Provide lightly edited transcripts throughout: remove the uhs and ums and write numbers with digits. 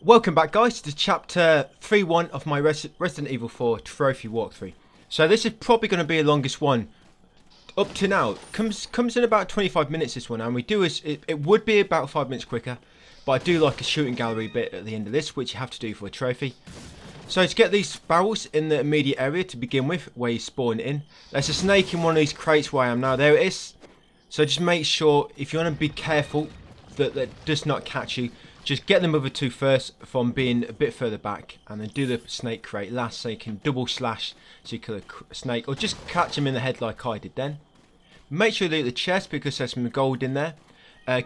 Welcome back, guys, to chapter 3.1 of my Resident Evil 4 trophy walkthrough. So this is probably going to be the longest one up to now. Comes in about 25 minutes, this one, and it would be about 5 minutes quicker, but I do like a shooting gallery bit at the end of this, which you have to do for a trophy. So to get these barrels in the immediate area to begin with, where you spawn in, there's a snake in one of these crates where I am now. There it is. So just make sure, if you want to be careful that that does not catch you, just get the other two first from being a bit further back, and then do the snake crate last so you can double slash so you kill a snake, or just catch him in the head like I did then. Make sure you loot the chest because there's some gold in there.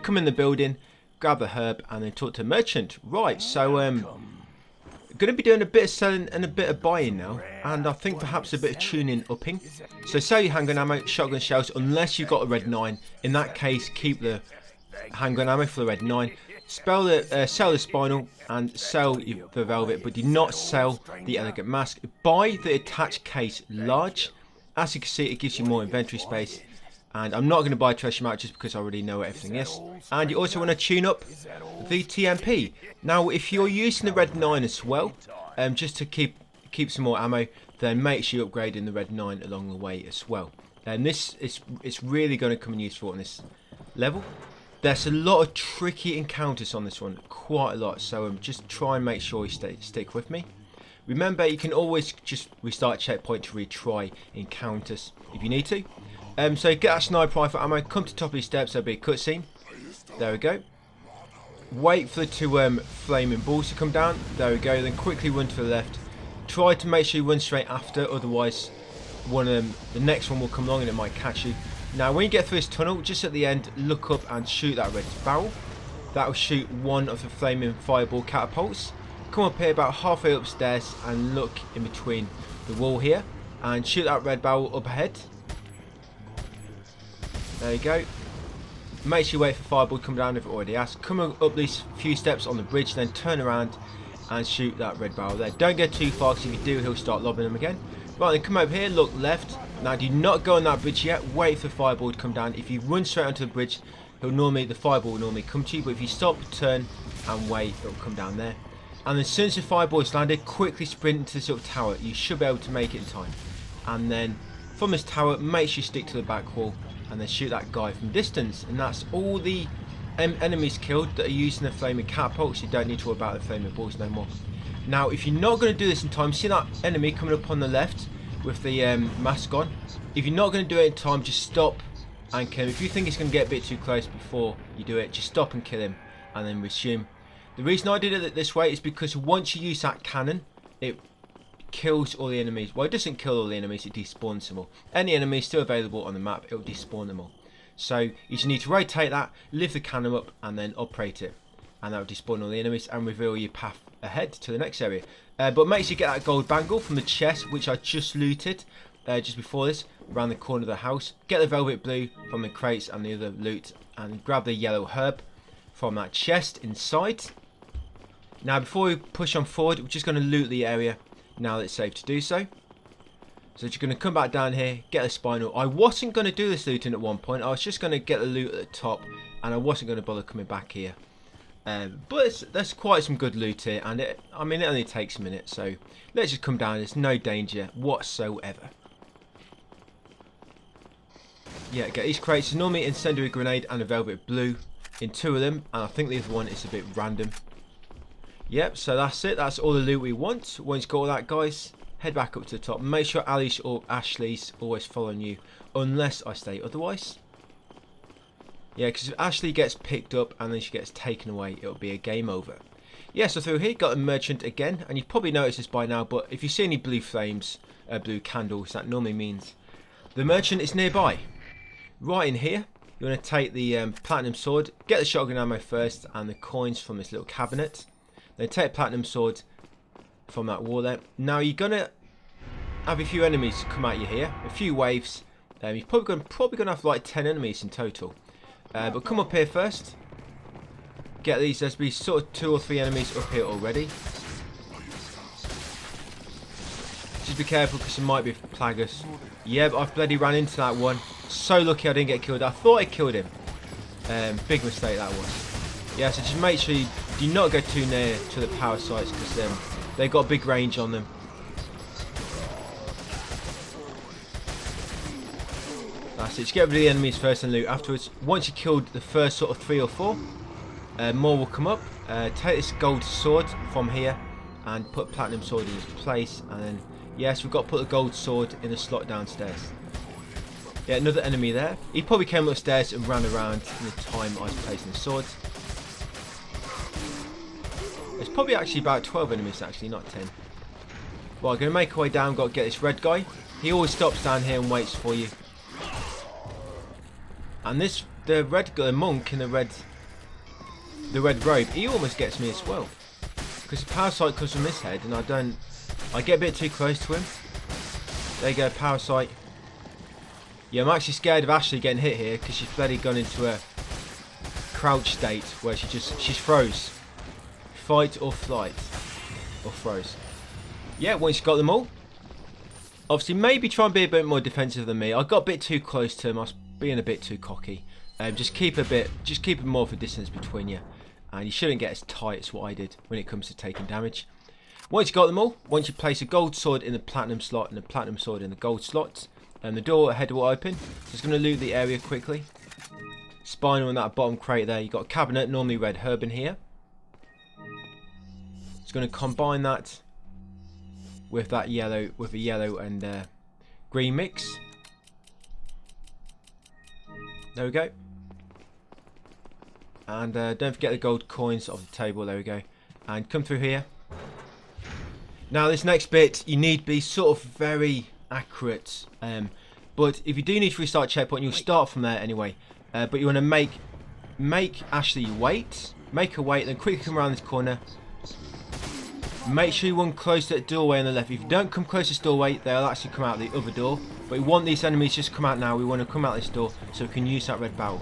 Come in the building, grab the herb, and then talk to a merchant. Right, so going to be doing a bit of selling and a bit of buying now, and I think perhaps a bit of tuning upping. So sell your handgun ammo, shotgun shells, unless you've got a red 9. In that case, keep the handgun ammo for the red 9. Sell the spinal and sell the velvet, but do not sell the elegant mask. Buy the attached case large. As you can see, it gives you more inventory space. And I'm not going to buy treasure map just because I already know what everything is. And you also want to tune up the TMP. Now, if you're using the red 9 as well, just to keep some more ammo, then make sure you upgrade in the red 9 along the way as well. And it's really going to come in useful on this level. There's a lot of tricky encounters on this one, quite a lot, so just try and make sure you stick with me. Remember, you can always just restart checkpoint to retry encounters if you need to. So get that sniper rifle ammo, come to the top of these steps, there'll be a cutscene. There we go. Wait for the two flaming balls to come down. There we go, then quickly run to the left. Try to make sure you run straight after, otherwise the next one will come along and it might catch you. Now, when you get through this tunnel, just at the end, look up and shoot that red barrel. That will shoot one of the flaming fireball catapults. Come up here about halfway upstairs and look in between the wall here and shoot that red barrel up ahead. There you go. Make sure you wait for fireball to come down if it already has. Come up these few steps on the bridge, then turn around and shoot that red barrel there. Don't get too far, because if you do, he'll start lobbing them again. Right, then come over here, look left. Now, do not go on that bridge yet. Wait for the fireball to come down. If you run straight onto the bridge, the fireball will normally come to you. But if you stop, turn, and wait, it'll come down there. And as soon as the fireball is landed, quickly sprint into this little tower. You should be able to make it in time. And then from this tower, make sure you stick to the back wall, and then shoot that guy from distance. And that's all the enemies killed that are using the flaming catapults. You don't need to worry about the flaming balls no more. Now, if you're not going to do this in time, see that enemy coming up on the left with the mask on? If you're not going to do it in time, just stop and kill him. If you think it's going to get a bit too close before you do it, just stop and kill him and then resume. The reason I did it this way is because once you use that cannon, it kills all the enemies. Well, it doesn't kill all the enemies, it despawns them all. Any enemy still available on the map, it will despawn them all. So you just need to rotate that, lift the cannon up, and then operate it. And that will despawn all the enemies and reveal your path ahead to the next area. But make sure you get that gold bangle from the chest, which I just looted just before this, around the corner of the house. Get the velvet blue from the crates and the other loot, and grab the yellow herb from that chest inside. Now, before we push on forward, we're just going to loot the area now that it's safe to do so. So you're going to come back down here, get the spinal. I wasn't going to do this looting at one point. I was just going to get the loot at the top, and I wasn't going to bother coming back here. But there's quite some good loot here, and it only takes a minute, so let's just come down. There's no danger whatsoever. Yeah, get these crates. There's normally incendiary grenade and a velvet blue in 2 of them, and I think the other one is a bit random. Yep, so that's it. That's all the loot we want. Once you've got all that, guys, head back up to the top. Make sure Alice or Ashley's always following you, unless I say otherwise. Yeah, because if Ashley gets picked up and then she gets taken away, it'll be a game over. Yeah, so through here, got a merchant again, and you've probably noticed this by now, but if you see any blue flames, blue candles, that normally means the merchant is nearby. Right in here, you want to take the platinum sword, get the shotgun ammo first, and the coins from this little cabinet. Then take a platinum sword from that wall there. Now, you're going to have a few enemies come at you here, a few waves. You're probably going to have like 10 enemies in total. But come up here first. Get these. There's been sort of 2 or 3 enemies up here already. Just be careful because there might be plaguers. Yeah, but I've bloody ran into that one. So lucky I didn't get killed. I thought I killed him. Big mistake that was. Yeah, so just make sure you do not go too near to the power sites, because they've got a big range on them. That's it. Just get rid of the enemies first and loot afterwards. Once you killed the first sort of 3 or 4, more will come up. Take this gold sword from here and put platinum sword in its place, and then yes, we've got to put the gold sword in the slot downstairs. Yeah, another enemy there. He probably came upstairs and ran around in the time I was placing the swords. There's probably actually about 12 enemies actually, not 10. Well, I'm going to make our way down. Got to get this red guy. He always stops down here and waits for you. And the red guy, the monk in the red robe, he almost gets me as well. Because the power sight comes from this head, and I get a bit too close to him. There you go, power sight. Yeah, I'm actually scared of Ashley getting hit here, because she's bloody gone into a crouch state where she's froze. Fight or flight. Or froze. Yeah, once you got them all. Obviously, maybe try and be a bit more defensive than me. I got a bit too close to him. I was being a bit too cocky. Just keep more of a distance between you. And you shouldn't get as tight as what I did when it comes to taking damage. Once you got them all, once you place a gold sword in the platinum slot and a platinum sword in the gold slot, and the door ahead will open. Just going to loot the area quickly. Spinal in that bottom crate there. You've got a cabinet, normally red herb in here. Just going to combine that with that yellow, with a yellow and green mix. There we go. And don't forget the gold coins off the table. There we go. And come through here. Now this next bit, you need to be sort of very accurate. But if you do need to restart checkpoint, you'll start from there anyway. But you want to make Ashley wait. Make her wait, then quickly come around this corner. Make sure you run close to that doorway on the left. If you don't come close to this doorway, they'll actually come out the other door. But we want these enemies just to come out now. We want to come out this door so we can use that red barrel.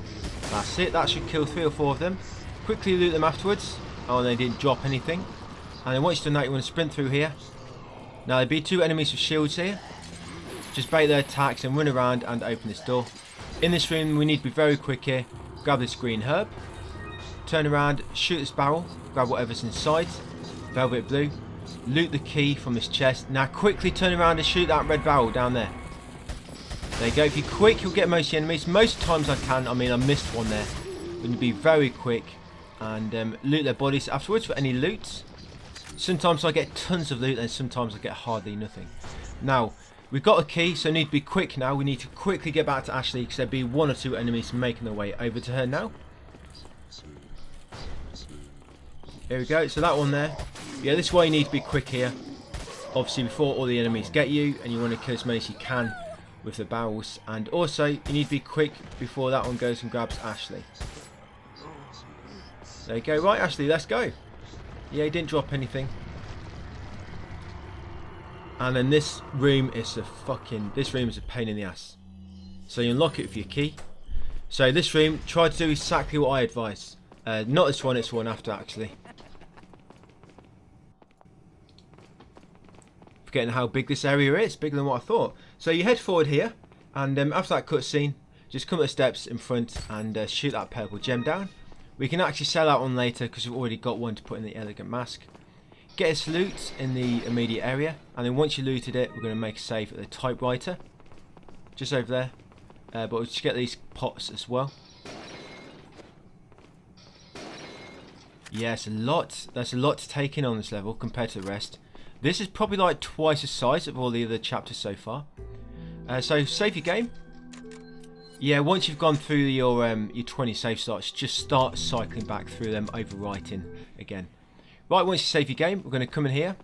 That's it. That should kill 3 or 4 of them. Quickly loot them afterwards. Oh, and they didn't drop anything. And then once you've done that, you want to sprint through here. Now there'll be 2 enemies with shields here. Just bait their attacks and run around and open this door. In this room, we need to be very quick here. Grab this green herb. Turn around, shoot this barrel. Grab whatever's inside. Velvet blue. Loot the key from this chest. Now quickly turn around and shoot that red barrel down there. There you go. If you're quick, you'll get most of the enemies. Most times I can. I mean, I missed one there. I'm going to be very quick and loot their bodies afterwards for any loot. Sometimes I get tons of loot and sometimes I get hardly nothing. Now, we've got a key, so we need to be quick now. We need to quickly get back to Ashley because there'll be 1 or 2 enemies making their way over to her now. Here we go. So that one there. Yeah, this is why you need to be quick here. Obviously, before all the enemies get you, and you want to kill as many as you can with the barrels. And also, you need to be quick before that one goes and grabs Ashley. There you go. Right, Ashley, let's go. Yeah, he didn't drop anything. And then this room is a pain in the ass. So you unlock it with your key. So this room, try to do exactly what I advise. Not this one, it's one after actually. Forgetting how big this area is, bigger than what I thought. So you head forward here, and after that cutscene, just come up the steps in front and shoot that purple gem down. We can actually sell that one later because we've already got one to put in the elegant mask. Get us loot in the immediate area, and then once you looted it, we're going to make a save at the typewriter, just over there. But we'll just get these pots as well. Yes, a lot. That's a lot to take in on this level compared to the rest. This is probably like twice the size of all the other chapters so far. So save your game. Yeah, once you've gone through your 20 save slots, just start cycling back through them, overwriting again. Right, once you save your game, we're going to come in here.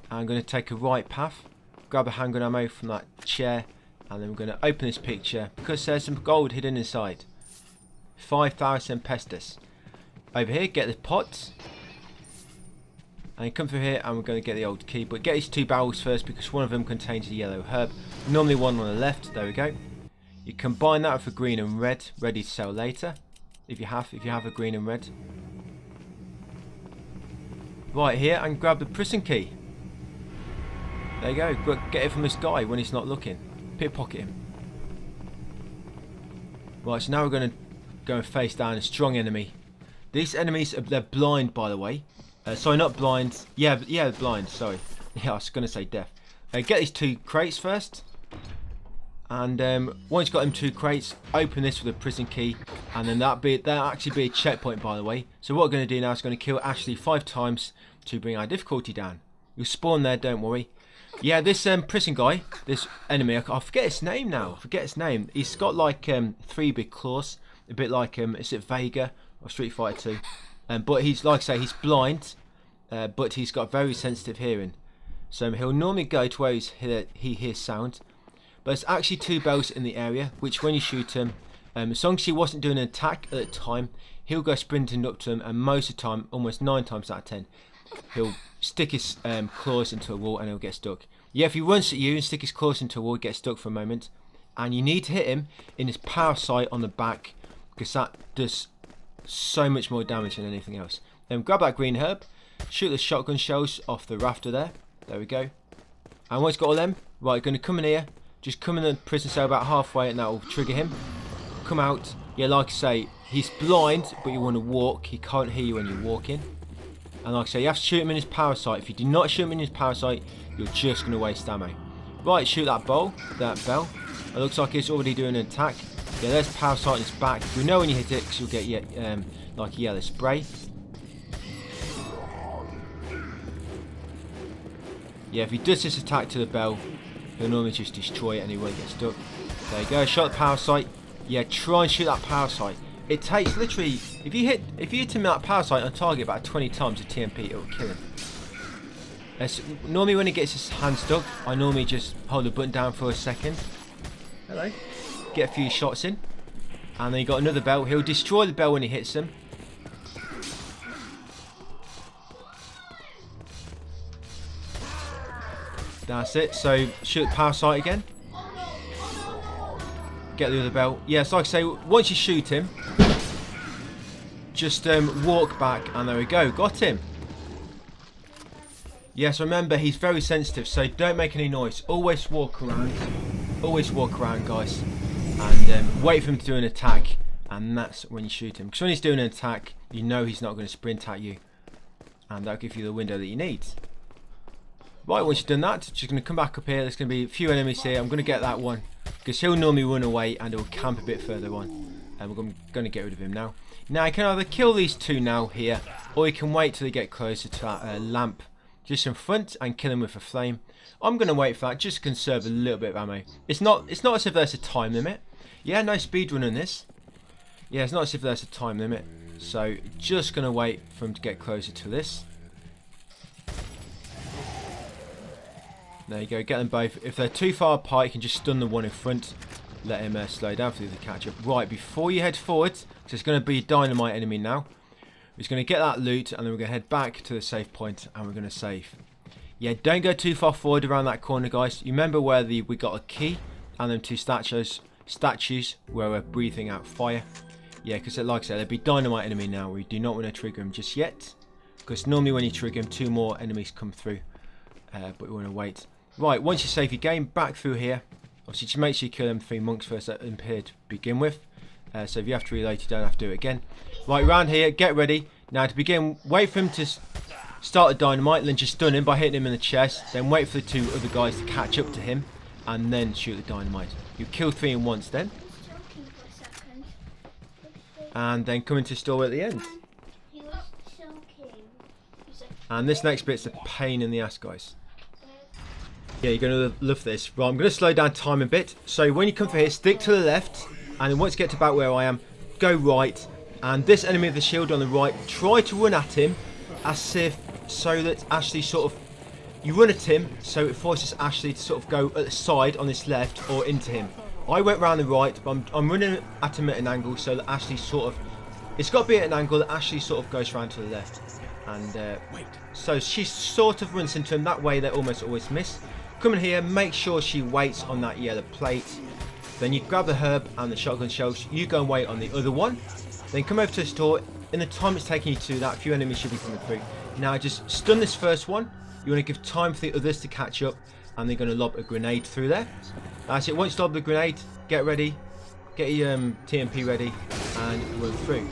I'm going to take a right path, grab a handgun ammo from that chair, and then we're going to open this picture because there's some gold hidden inside. 5,000 pestis. Over here, get the pots. And come through here and we're going to get the old key. But get these 2 barrels first because one of them contains a yellow herb. Normally one on the left. There we go. You combine that with a green and red, ready to sell later. If you have a green and red. Right here, and grab the prison key. There you go. Get it from this guy when he's not looking. Pickpocket him. Right, so now we're going to go and face down a strong enemy. These enemies, they're blind, by the way. Sorry, not blind. Yeah, blind. Sorry. Yeah, I was going to say deaf. Get these 2 crates first. And once you've got them 2 crates, open this with a prison key. And then that'll actually be a checkpoint, by the way. So what we're going to do now is going to kill Ashley 5 times to bring our difficulty down. You'll spawn there, don't worry. Yeah, this prison guy, this enemy, I forget his name now. He's got like 3 big claws. A bit like, is it Vega or Street Fighter 2? But he's, like I say, he's blind. But he's got very sensitive hearing. So he'll normally go to where he hears sound. But there's actually 2 bells in the area, which when you shoot him, as long as he wasn't doing an attack at the time, he'll go sprinting up to them, and most of the time, almost 9 times out of 10, he'll stick his claws into a wall and he'll get stuck. Yeah, if he runs at you and stick his claws into a wall, get stuck for a moment. And you need to hit him in his power sight on the back, because that does so much more damage than anything else. Then grab that green herb, shoot the shotgun shells off the rafter there. There we go. And once you've got all them, right, you're going to come in here. Just come in the prison cell about halfway and that will trigger him. Come out. Yeah, like I say, he's blind, but you want to walk. He can't hear you when you're walking. And like I say, you have to shoot him in his power sight. If you do not shoot him in his power sight, you're just going to waste ammo. Right, shoot that bell. It looks like it's already doing an attack. Yeah, there's power sight in his back. You know when you hit it, because you'll get like a yellow spray. Yeah, if he does this attack to the bell, he'll normally just destroy it and he won't get stuck. There you go, shot the power sight. Yeah, try and shoot that power sight. It takes literally, if you hit him at power sight on target about 20 times with TMP, it will kill him. Normally when he gets his hand stuck, I normally just hold the button down for a second. Hello. Get a few shots in. And then you got another bell. He'll destroy the bell when he hits them. That's it. So shoot the power sight again. Get the other bell. Yeah, so like I say, once you shoot him, just walk back and there we go. Got him. Yes, remember he's very sensitive, so don't make any noise. Always walk around. Always walk around, guys. And wait for him to do an attack. And that's when you shoot him. Because when he's doing an attack, you know he's not going to sprint at you. And that'll give you the window that you need. Right, once you've done that, just going to come back up here. There's going to be a few enemies here. I'm going to get that one. Because he'll normally run away and he'll camp a bit further on. And we're going to get rid of him now. Now, you can either kill these 2 now here. Or you can wait till they get closer to that lamp just in front and kill him with a flame. I'm going to wait for that just to conserve a little bit of ammo. It's not as if there's a time limit. Yeah, no speedrun in this. Yeah, it's not as if there's a time limit. So, just going to wait for him to get closer to this. There you go, get them both. If they're too far apart, you can just stun the one in front. Let him slow down for the catch up. Right, before you head forward, because it's going to be a dynamite enemy now. We're just going to get that loot, and then we're going to head back to the safe point, and we're going to save. Yeah, don't go too far forward around that corner, guys. You remember where we got a key, and them 2 statues where we're breathing out fire. Yeah, because like I said, there'll be dynamite enemy now. We do not want to trigger them just yet, because normally when you trigger them, 2 more enemies come through. But we want to wait. Right, once you save your game, back through here. Obviously, just make sure you kill them 3 monks first that appeared to begin with. So if you have to reload, you don't have to do it again. Right, round here, get ready. Now to begin, wait for him to start the dynamite, then just stun him by hitting him in the chest. Then wait for the 2 other guys to catch up to him, and then shoot the dynamite. You kill 3 in once then. And then come into store at the end. And this next bit's a pain in the ass, guys. Yeah, you're going to love this. Right, I'm going to slow down time a bit. So when you come through here, stick to the left. And then once you get to about where I am, go right. And this enemy of the shield on the right, try to run at him as if so that Ashley sort of... You run at him so it forces Ashley to sort of go at the side on this left or into him. I went round the right, but I'm running at him at an angle so that Ashley sort of... It's got to be at an angle that Ashley sort of goes round to the left. And so she sort of runs into him. That way they almost always miss. Come in here, make sure she waits on that yellow plate. Then you grab the herb and the shotgun shells. You go and wait on the other one. Then come over to the store. In the time it's taking you to that, a few enemies should be coming through. Now just stun this first one. You want to give time for the others to catch up. And they're going to lob a grenade through there. That's it. Once you lob the grenade, get ready. Get your TMP ready and run through.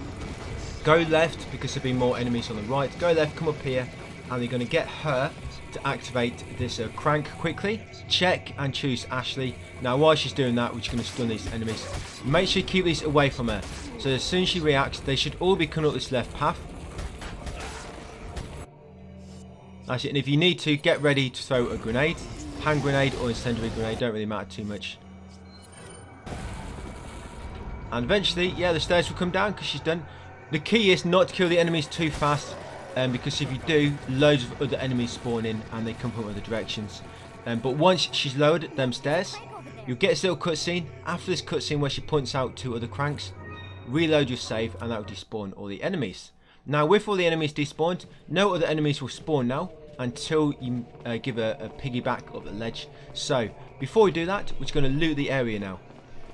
Go left because there'll be more enemies on the right. Go left, come up here, and you're going to get her to activate this crank quickly. Check and choose Ashley. Now while she's doing that, we're just going to stun these enemies. Make sure you keep these away from her. So as soon as she reacts, they should all be coming up this left path. That's it. And if you need to, get ready to throw a grenade. Hand grenade or incendiary grenade, don't really matter too much. And eventually, yeah, the stairs will come down because she's done. The key is not to kill the enemies too fast. Because if you do, loads of other enemies spawn in and they come from other directions. But once she's lowered them stairs, you'll get this little cutscene. After this cutscene where she points out 2 other cranks, reload your save and that will despawn all the enemies. Now with all the enemies despawned, no other enemies will spawn now until you give a piggyback up the ledge. So before we do that, we're just going to loot the area now.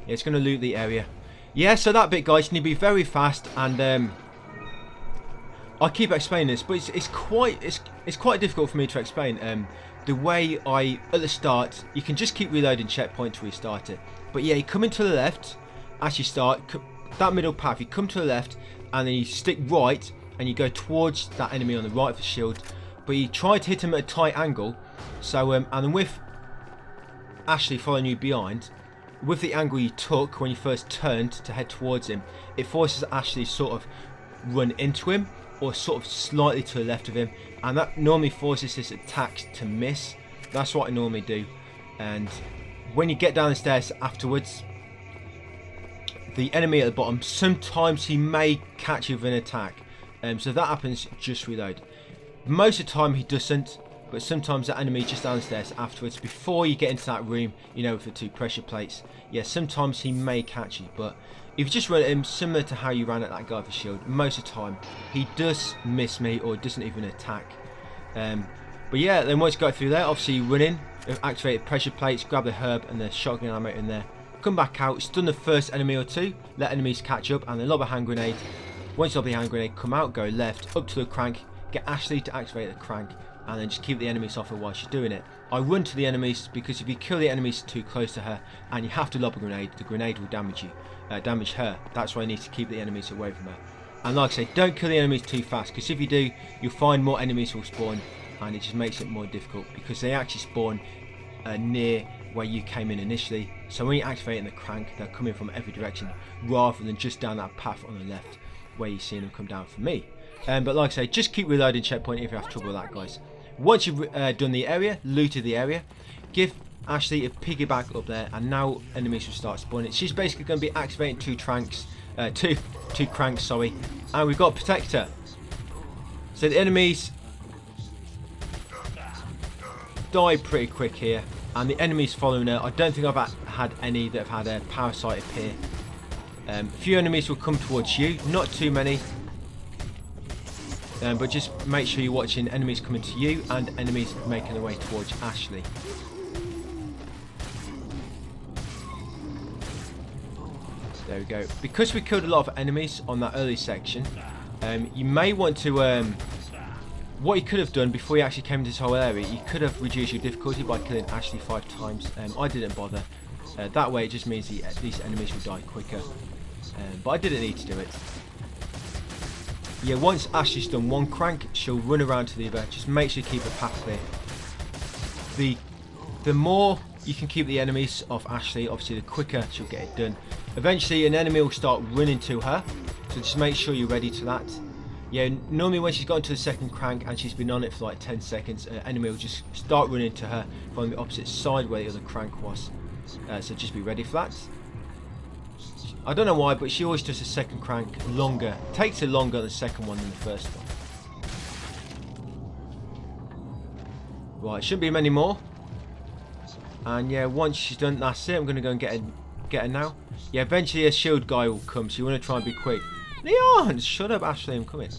Yeah, it's going to loot the area. Yeah, so that bit, guys, you need to be very fast, and I keep explaining this, but it's quite difficult for me to explain. The way at the start, you can just keep reloading checkpoint to restart it. But yeah, you come into the left as you start that middle path. You come to the left, and then you stick right, and you go towards that enemy on the right of the shield. But you try to hit him at a tight angle. So and then with Ashley following you behind, with the angle you took when you first turned to head towards him, it forces Ashley to sort of run into him, or sort of slightly to the left of him, and that normally forces this attack to miss. That's what I normally do. And when you get down the stairs afterwards, the enemy at the bottom, sometimes he may catch you with an attack, so if that happens, just reload. Most of the time he doesn't, but sometimes the enemy just downstairs afterwards, before you get into that room, you know, with the 2 pressure plates. Yeah, sometimes he may catch you, but if you just run at him similar to how you ran at that guy with the shield, most of the time he does miss me or doesn't even attack. But yeah, then once you go through there, obviously you run in, activate the pressure plates, grab the herb and the shotgun ammo in there, come back out, stun the first enemy or 2, let enemies catch up, and then lob a hand grenade. Once you lob the hand grenade, come out, go left, up to the crank, get Ashley to activate the crank, and then just keep the enemies off her while she's doing it. I run to the enemies because if you kill the enemies too close to her and you have to lob a grenade, the grenade will damage you, damage her. That's why I need to keep the enemies away from her. And like I say, don't kill the enemies too fast, because if you do, you'll find more enemies will spawn, and it just makes it more difficult because they actually spawn near where you came in initially. So when you're activating the crank, they're coming from every direction rather than just down that path on the left where you're seeing them come down from me. But like I say, just keep reloading checkpoint if you have trouble with that, guys. Once you've done the area, looted the area, give Ashley a piggyback up there, and now enemies will start spawning. She's basically going to be activating 2 cranks, two cranks, sorry, and we've got Protector. So the enemies die pretty quick here, and the enemies following her. I don't think I've had any that have had a parasite appear. A few enemies will come towards you, not too many. But just make sure you're watching enemies coming to you and enemies making their way towards Ashley. There we go. Because we killed a lot of enemies on that early section, you may want to... what you could have done before you actually came into this whole area, you could have reduced your difficulty by killing Ashley 5 times. I didn't bother. That way it just means these enemies will die quicker. But I didn't need to do it. Yeah, once Ashley's done 1 crank, she'll run around to the other. Just make sure you keep a path clear. The more you can keep the enemies off Ashley, obviously the quicker she'll get it done. Eventually an enemy will start running to her, so just make sure you're ready to that. Yeah, normally when she's got into the 2nd crank and she's been on it for like 10 seconds, an enemy will just start running to her from the opposite side where the other crank was. So just be ready for that. I don't know why, but she always does the 2nd crank longer. Takes her longer the 2nd one than the 1st one. Right, shouldn't be many more. And yeah, once she's done, that's it. I'm going to go and get her now. Yeah, eventually a shield guy will come, so you want to try and be quick. Leon! Shut up, Ashley, I'm coming.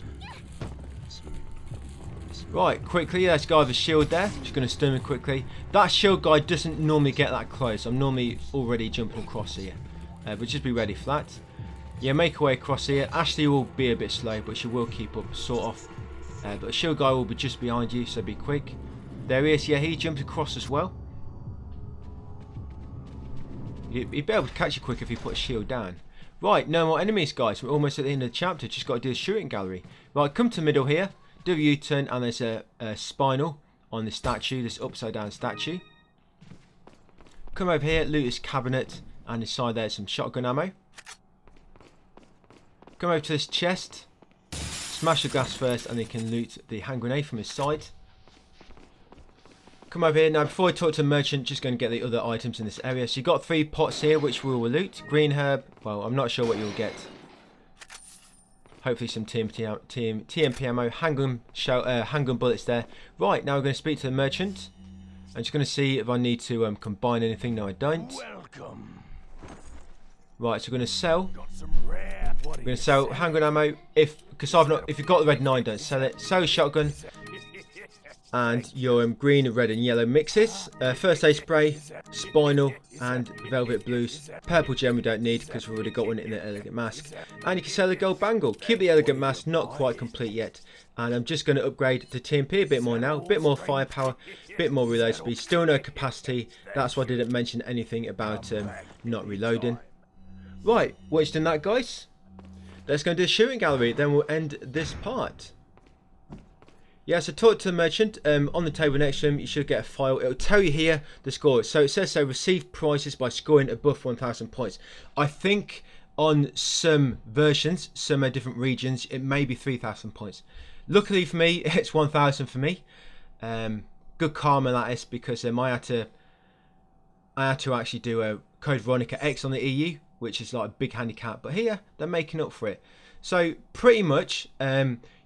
Right, quickly, let's go with the shield there. Just going to stun him quickly. That shield guy doesn't normally get that close. I'm normally already jumping across here. But just be ready for that. Yeah, make your way across here. Ashley will be a bit slow, but she will keep up, sort of. But the shield guy will be just behind you, so be quick. There he is. Yeah, he jumped across as well. He'd be able to catch you quick if he put a shield down. Right, no more enemies, guys. We're almost at the end of the chapter. Just got to do the shooting gallery. Right, come to the middle here. Do a U-turn, and there's a spinal on the statue, this upside down statue. Come over here, loot this cabinet, and inside there's some shotgun ammo. Come over to this chest, smash the glass first, and then you can loot the hand grenade from his side. Come over here. Now, before I talk to the merchant, just going to get the other items in this area. So you've got 3 pots here, which we will loot. Green herb, well, I'm not sure what you'll get. Hopefully some TMP ammo, handgun bullets there. Right, now we're going to speak to the merchant. I'm just going to see if I need to combine anything. No, I don't. Welcome. Right, so we're going to sell. We're going to sell handgun ammo. If you've got the red 9, don't sell it. Sell a shotgun. And your green, red and yellow mixes. First aid spray, spinal and velvet blues. Purple gem we don't need because we've already got one in the elegant mask. And you can sell the gold bangle. Keep the elegant mask, not quite complete yet. And I'm just going to upgrade the TMP a bit more now. A bit more firepower, a bit more reload speed. Still no capacity. That's why I didn't mention anything about not reloading. Right, once done that, guys, let's go and do a shooting gallery. Then we'll end this part. Yeah, so talk to the merchant. On the table next to him, you should get a file. It'll tell you here the score. So it says, so receive prices by scoring above 1,000 points. I think on some versions, some different regions, it may be 3,000 points. Luckily for me, it's 1,000 for me. Good karma that is, because I had to actually do a Code Veronica X on the EU, which is like a big handicap. But here, they're making up for it. So pretty much,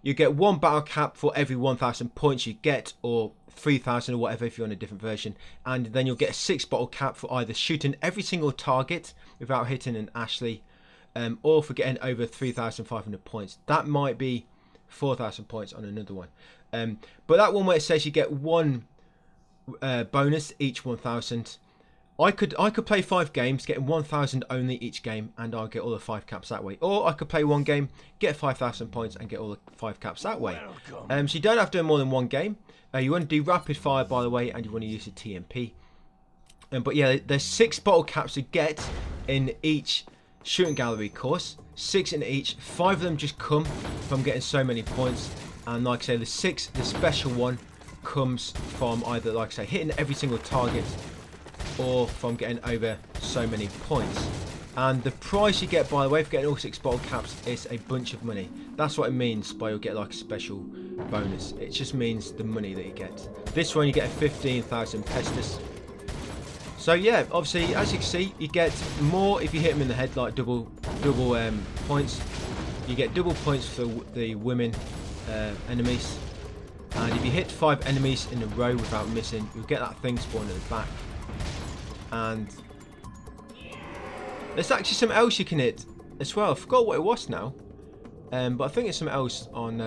you get 1 battle cap for every 1,000 points you get, or 3,000 or whatever if you're on a different version. And then you'll get a 6 bottle cap for either shooting every single target without hitting an Ashley, or for getting over 3,500 points. That might be 4,000 points on another one. But that one where it says you get 1 bonus each 1,000. I could play 5 games, getting 1,000 only each game, and I'll get all the 5 caps that way. Or I could play 1 game, get 5,000 points, and get all the 5 caps that way. So you don't have to do more than 1 game. You want to do rapid fire, by the way, and you want to use the TMP. But yeah, there's 6 bottle caps to get in each shooting gallery course. 6 in each. 5 of them just come from getting so many points. And like I say, the special one, comes from either, like I say, hitting every single target, or from getting over so many points. And the price you get, by the way, for getting all 6 bottle caps is a bunch of money. That's what it means by you'll get like a special bonus. It just means the money that you get. This one you get a 15,000 pestis. So yeah, obviously, as you can see, you get more if you hit them in the head, like double points. You get double points for the women enemies. And if you hit 5 enemies in a row without missing, you'll get that thing spawned at the back. And there's actually something else you can hit as well. I forgot what it was now, but I think it's something else on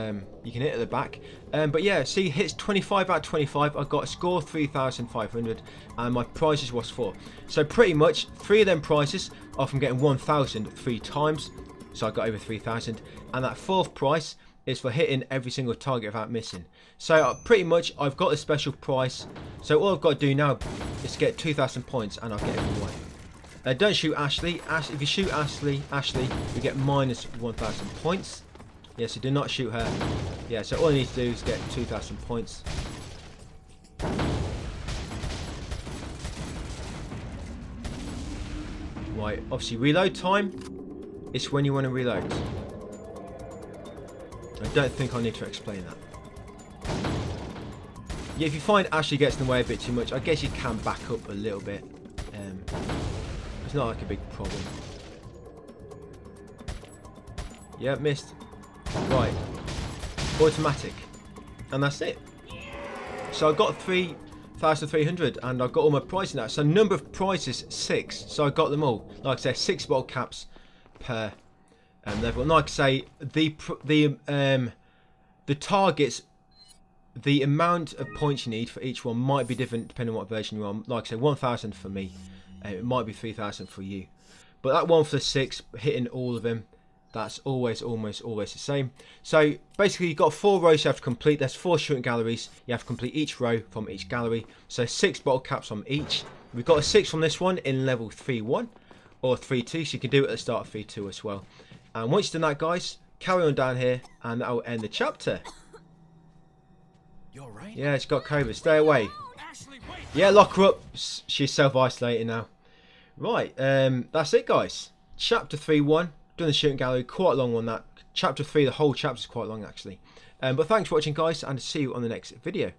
you can hit at the back. But yeah, see, hits 25 out of 25. I got a score 3,500, and my prizes was 4. So pretty much 3 of them prizes are from getting 1,000 3 times. So I got over 3,000, and that 4th prize is for hitting every single target without missing. So pretty much I've got a special price. So all I've got to do now is get 2,000 points, and I'll get everyone. Don't shoot Ashley. If you shoot Ashley, you get minus 1,000 points. Yeah, so do not shoot her. Yeah, so all I need to do is get 2,000 points. Right, obviously reload time is when you want to reload. I don't think I need to explain that. Yeah, if you find Ashley gets in the way a bit too much, I guess you can back up a little bit. It's not like a big problem. Yeah, missed. Right. Automatic. And that's it. So I got 3,300, and I got all my prizes now. So number of prizes, 6. So I got them all. Like I say, 6 bottle caps per level. And like I say, the targets, the amount of points you need for each one might be different depending on what version you're on. Like I say, 1,000 for me. It might be 3,000 for you. But that one for the 6, hitting all of them, that's almost the same. So basically you've got 4 rows you have to complete. There's 4 shooting galleries. You have to complete each row from each gallery. So 6 bottle caps on each. We've got a 6 from this one in level 3-1. or 3-2, so you can do it at the start of 3-2 as well. And once you've done that, guys, carry on down here, and that will end the chapter. You're right. Yeah, she's got COVID. Stay away. Yeah, lock her up. She's self-isolating now. Right, that's it, guys. Chapter 3-1. Done the shooting gallery. Quite a long one, that. Chapter 3, the whole chapter is quite long, actually. But thanks for watching, guys, and see you on the next video.